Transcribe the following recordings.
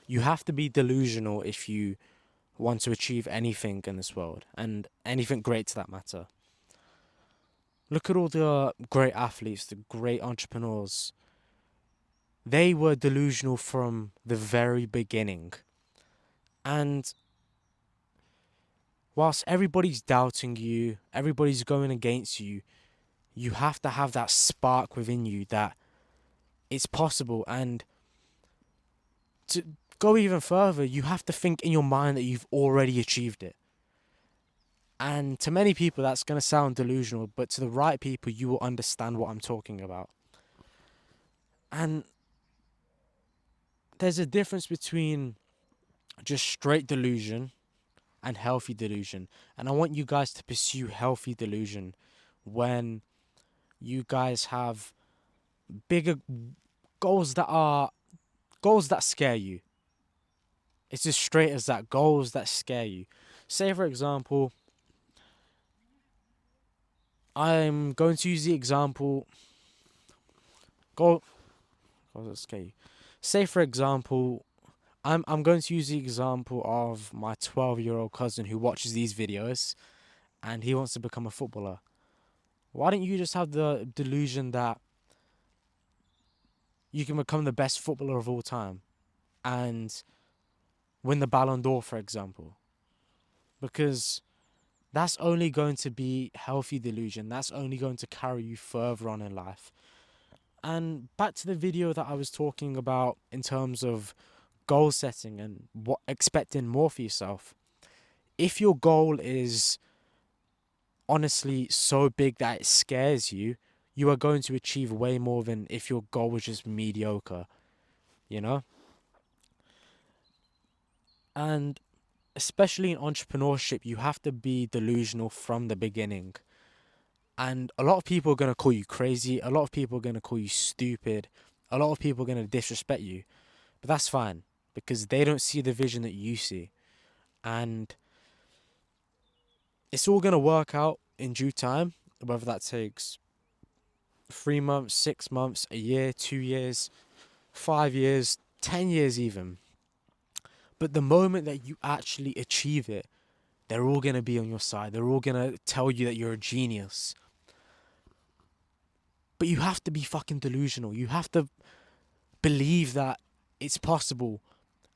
You have to be delusional if you want to achieve anything in this world, and anything great to that matter. Look at all the great athletes, the great entrepreneurs. They were delusional from the very beginning. And whilst everybody's doubting you, everybody's going against you, you have to have that spark within you that it's possible. And to go even further, you have to think in your mind that you've already achieved it. And to many people, that's going to sound delusional, but to the right people, you will understand what I'm talking about. And there's a difference between just straight delusion and healthy delusion. And I want you guys to pursue healthy delusion when you guys have bigger goals that scare you. It's as straight as that. Goals that scare you. Say, for example, I'm going to use the example. Goals that scare you. Say, for example, I'm going to use the example of my 12-year-old cousin who watches these videos and he wants to become a footballer. Why don't you just have the delusion that you can become the best footballer of all time and win the Ballon d'Or, for example? Because that's only going to be healthy delusion. That's only going to carry you further on in life. And back to the video that I was talking about in terms of goal setting and what expecting more for yourself. If your goal is honestly so big that it scares you, you are going to achieve way more than if your goal was just mediocre, you know? And especially in entrepreneurship, you have to be delusional from the beginning. And a lot of people are going to call you crazy. A lot of people are going to call you stupid. A lot of people are going to disrespect you. But that's fine because they don't see the vision that you see. And it's all going to work out in due time, whether that takes 3 months, 6 months, a year, 2 years, 5 years, 10 years, even. But the moment that you actually achieve it, they're all going to be on your side. They're all going to tell you that you're a genius. But you have to be fucking delusional. You have to believe that it's possible.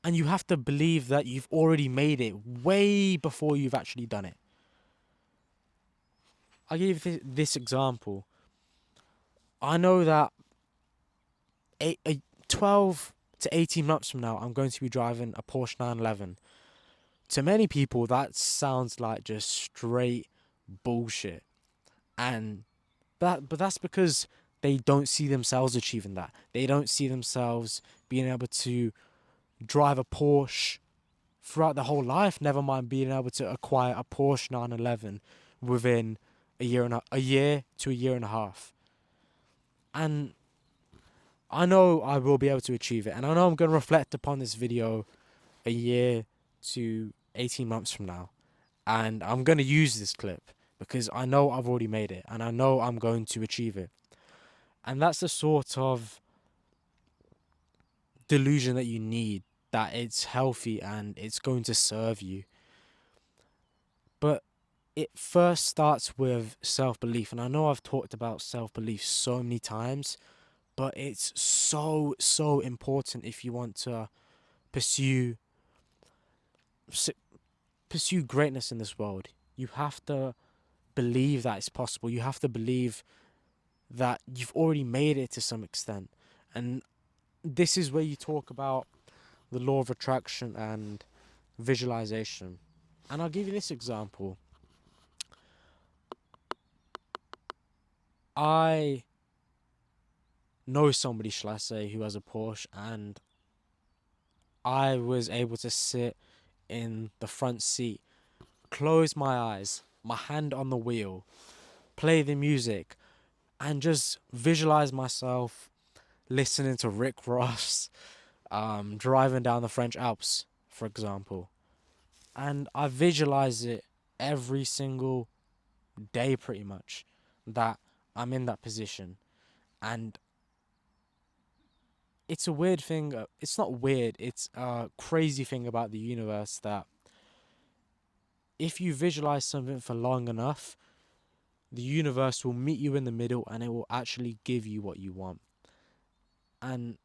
And you have to believe that you've already made it way before you've actually done it. I'll give you this example. I know that 12 to 18 months from now, I'm going to be driving a Porsche 911. To many people, that sounds like just straight bullshit. And but that's because they don't see themselves achieving that. They don't see themselves being able to drive a Porsche throughout their whole life. Never mind being able to acquire a Porsche 911 within a year to a year and a half. And I know I will be able to achieve it. And I know I'm going to reflect upon this video a year to 18 months from now. And I'm going to use this clip because I know I've already made it and I know I'm going to achieve it. And that's the sort of delusion that you need, that it's healthy and it's going to serve you. But it first starts with self-belief. And I know I've talked about self-belief so many times, but it's so important if you want to pursue pursue greatness in this world. You have to believe that it's possible. You have to believe that you've already made it to some extent. And this is where you talk about the law of attraction and visualization. And I'll give you this example. I know somebody, shall I say, who has a Porsche, and I was able to sit in the front seat, close my eyes, my hand on the wheel, play the music, and just visualize myself listening to Rick Ross, driving down the French Alps, for example. And I visualize it every single day pretty much that I'm in that position. And it's a weird thing. It's not weird. It's a crazy thing about the universe that if you visualize something for long enough, the universe will meet you in the middle and it will actually give you what you want. And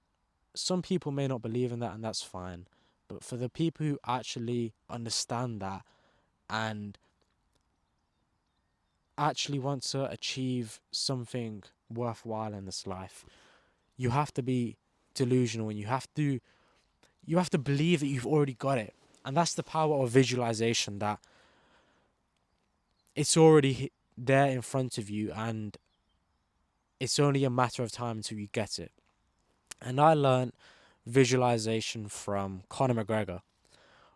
some people may not believe in that, and that's fine. But for the people who actually understand that and actually want to achieve something worthwhile in this life, you have to be delusional, and you have to believe that you've already got it. And that's the power of visualization, that it's already there in front of you and it's only a matter of time until you get it. And I learned visualization from Conor McGregor,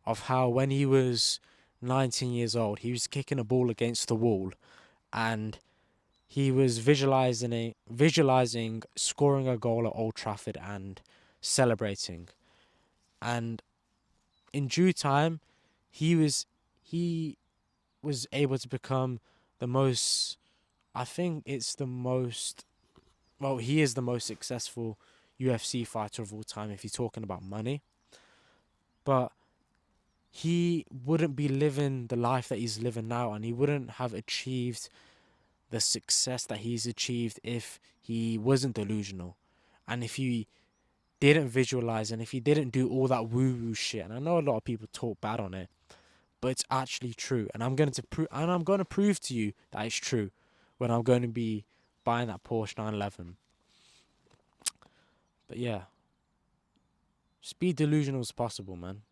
of how when he was 19 years old, he was kicking a ball against the wall and he was visualizing scoring a goal at Old Trafford and celebrating. And in due time, he was he was able to become the most, I think it's the most, well, he is the most successful UFC fighter of all time if you're talking about money. But he wouldn't be living the life that he's living now, and he wouldn't have achieved the success that he's achieved if he wasn't delusional, and if he didn't visualize, and if he didn't do all that woo woo shit. And I know a lot of people talk bad on it, but it's actually true, and I'm going to prove to you that it's true when I'm going to be buying that Porsche 911. But yeah, just be delusional as possible, man.